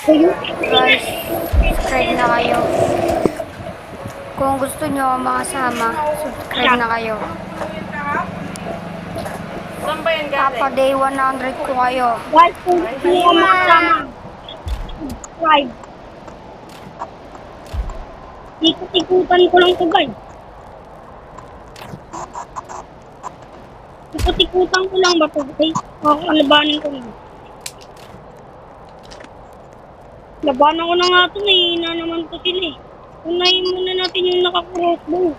Guys, subscribe na kayo. Kung gusto nyo makasama, subscribe na kayo. Saan ba yan galing? Papa Day 100 ko kayo. Guys, kung gusto nyo makasama, subscribe. Ikot-ikutan ko lang ito, guys. Ikot-ikutan ko lang ba ito, guys? Alabanin ko lang. Labanan ko na nga ito, nahihina naman ito sila eh. Unahin muna natin yung naka-crossbow.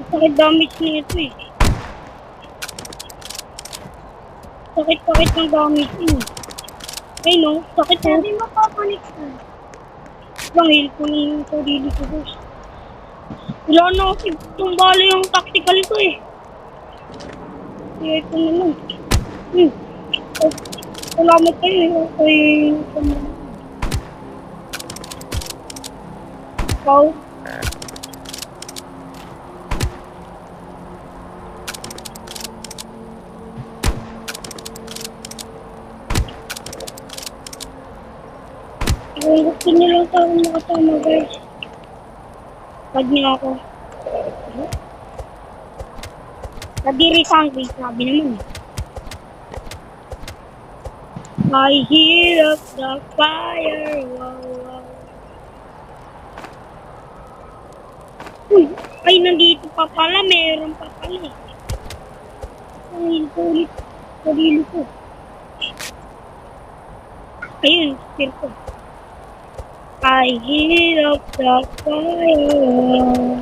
Sakit damage nito eh. Sakit-sakit ng damage eh. Ay no, sakit oh. Sabi mo papanik ka. Lang, heal ko yung sarili ko guys. Wala na kasi itong bala yung tactical ito eh. Kaya ito na lang. Oh, salamat kayo eh. Okay. Wow. Kung gusto niyo lang sa akin makasama guys, tag niyo ako. Kadiri sangkay, sabi naman. I hear of the fire, wow, wow. Uy, ay nandito pa pala, meron pa pala eh. Ay, ulit, sarili ko. Ayun, spear ko. I hear of the fire.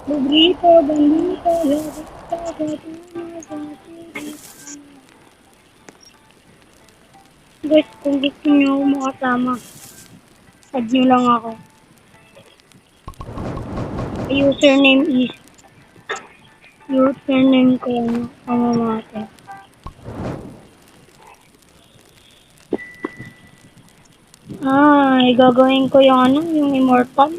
Bandito, bandito, guys, kung gusto nyo makasama, add nyo lang ako. Username is username ko yung pamamate. Gagawin ko yung ano, yung immortal.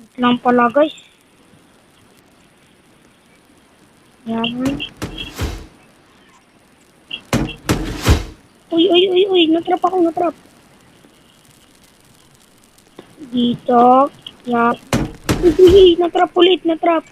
Ito lang pala guys. Yan. Uy, natrap ako, natrap. Dito. Yap. Uy, natrap ulit, natrap.